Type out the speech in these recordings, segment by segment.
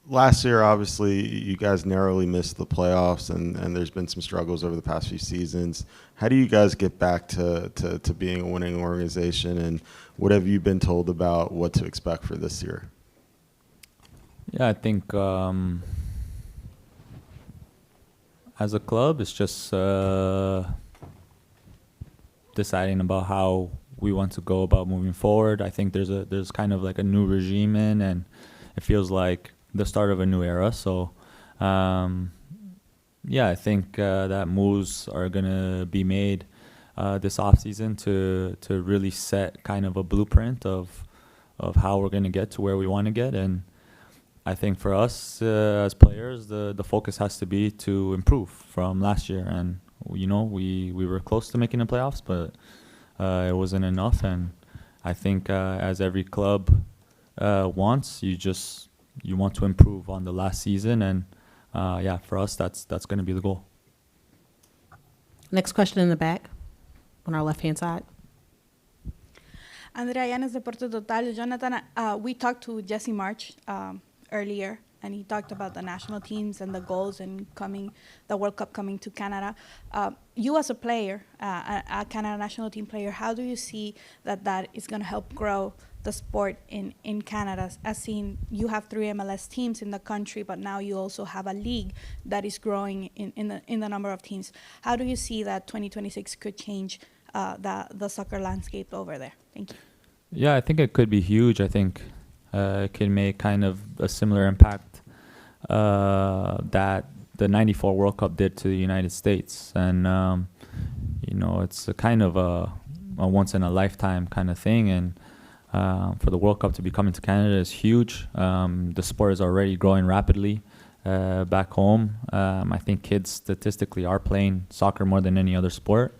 last year, obviously, you guys narrowly missed the playoffs, and there's been some struggles over the past few seasons. How do you guys get back to being a winning organization, and what have you been told about what to expect for this year? Yeah, I think as a club, it's just deciding about how we want to go about moving forward. I think there's kind of like a new regime in, and it feels like the start of a new era. So, yeah, I think that moves are gonna be made this offseason to really set kind of a blueprint of how we're gonna get to where we want to get. And I think for us as players, the focus has to be to improve from last year. And we were close to making the playoffs, but it wasn't enough. And I think as every club wants, you want to improve on the last season. And yeah, for us, that's going to be the goal. Next question in the back on our left-hand side. Andrea Yanes, Deporte Total. Jonathan, we talked to Jesse March earlier, and he talked about the national teams and the goals and the World Cup coming to Canada. You as a player, a Canada national team player, how do you see that is going to help grow the sport in Canada? As seen, you have 3 MLS teams in the country, but now you also have a league that is growing in the number of teams. How do you see that 2026 could change the soccer landscape over there? Thank you. Yeah, I think it could be huge. I think it can make kind of a similar impact that the '94 World Cup did to the United States. And, it's a kind of a once-in-a-lifetime kind of thing. And for the World Cup to be coming to Canada is huge. The sport is already growing rapidly back home. I think kids statistically are playing soccer more than any other sport.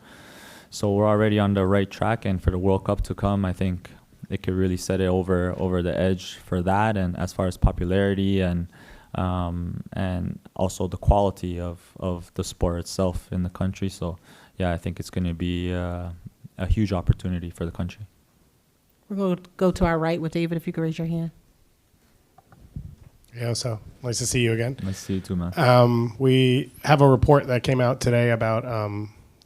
So we're already on the right track. And for the World Cup to come, I think it could really set it over the edge for that. And as far as popularity and also the quality of the sport itself in the country. So, yeah, I think it's going to be a huge opportunity for the country. We're going to go to our right with David, if you could raise your hand. Yeah, so nice to see you again. Nice to see you too, man. We have a report that came out today about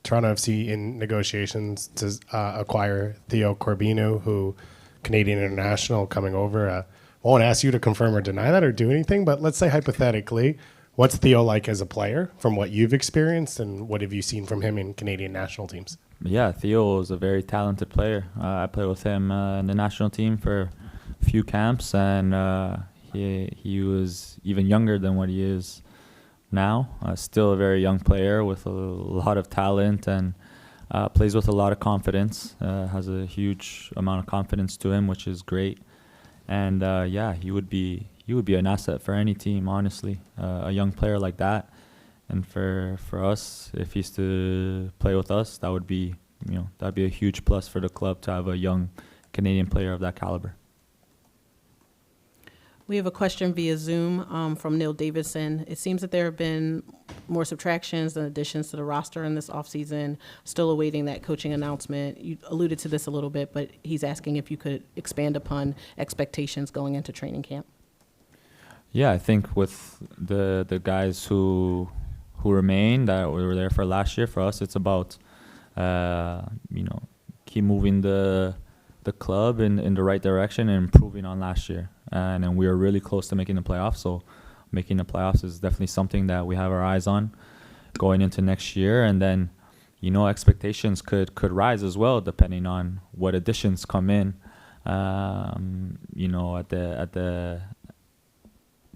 Toronto FC in negotiations to acquire Theo Corbino, who Canadian international coming over. I won't ask you to confirm or deny that or do anything, but let's say hypothetically, what's Theo like as a player from what you've experienced, and what have you seen from him in Canadian national teams? Yeah, Theo is a very talented player. I played with him in the national team for a few camps, and he was even younger than what he is now. Still a very young player with a lot of talent, and plays with a lot of confidence. Has a huge amount of confidence to him, which is great. And yeah, he would be an asset for any team, honestly. A young player like that. And for us, if he's to play with us, that would be a huge plus for the club to have a young Canadian player of that caliber. We have a question via Zoom from Neil Davidson. It seems that there have been more subtractions than additions to the roster in this offseason. Still awaiting that coaching announcement. You alluded to this a little bit, but he's asking if you could expand upon expectations going into training camp. Yeah, I think with the guys who remain that were there for last year, for us it's about keep moving the club in the right direction and improving on last year. And then we were really close to making the playoffs. So making the playoffs is definitely something that we have our eyes on going into next year. And then, expectations could rise as well, depending on what additions come in,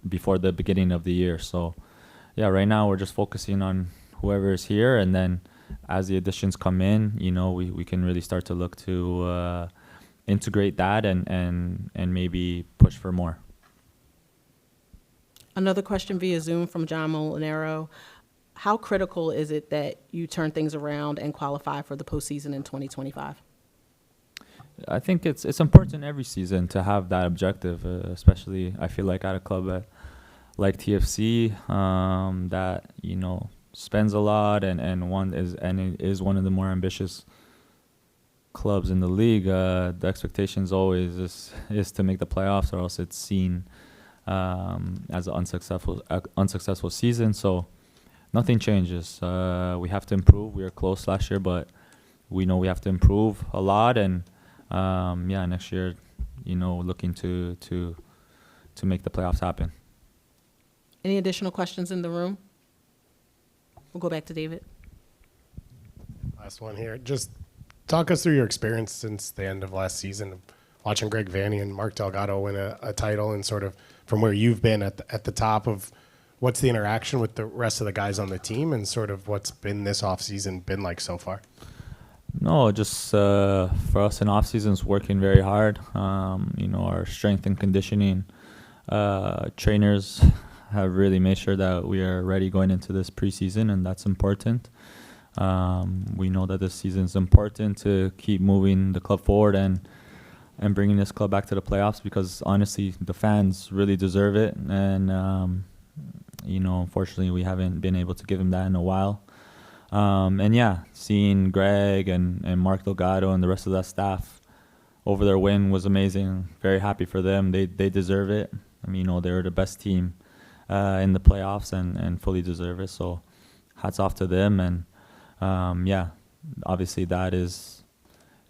before the beginning of the year. So yeah, right now we're just focusing on whoever is here. And then as the additions come in, we can really start to look to integrate that and maybe push for more. Another question via Zoom from John Molinaro. How critical is it that you turn things around and qualify for the postseason in 2025? I think it's important every season to have that objective, especially I feel like at a club like TFC that spends a lot and is one of the more ambitious clubs in the league. The expectations always is to make the playoffs, or else it's seen as an unsuccessful season. So nothing changes. We have to improve. We were close last year, but we know we have to improve a lot. And next year, looking to make the playoffs happen. Any additional questions in the room? We'll go back to David. Last one here. Just talk us through your experience since the end of last season, of watching Greg Vanney and Mark Delgado win a title, and sort of from where you've been at the top of what's the interaction with the rest of the guys on the team, and sort of what's been this offseason been like so far? No, just for us in off seasons, working very hard. Our strength and conditioning trainers have really made sure that we are ready going into this preseason, and that's important. We know that this season is important to keep moving the club forward and bringing this club back to the playoffs, because honestly, the fans really deserve it. And, unfortunately, we haven't been able to give them that in a while. Seeing Greg and Mark Delgado and the rest of that staff over their win was amazing. Very happy for them. They deserve it. I mean, they're the best team in the playoffs and fully deserve it. So hats off to them. And, obviously that is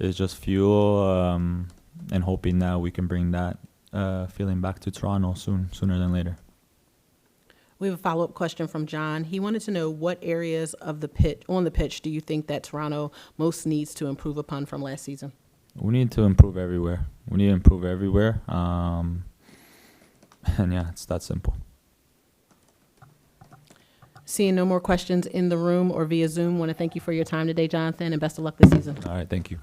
just fuel and hoping that we can bring that feeling back to Toronto sooner than later. We have a follow-up question from John. He wanted to know what areas of the pitch do you think that Toronto most needs to improve upon from last season? We need to improve everywhere. It's that simple. Seeing no more questions in the room or via Zoom, want to thank you for your time today, Jonathan, and best of luck this season. All right, thank you.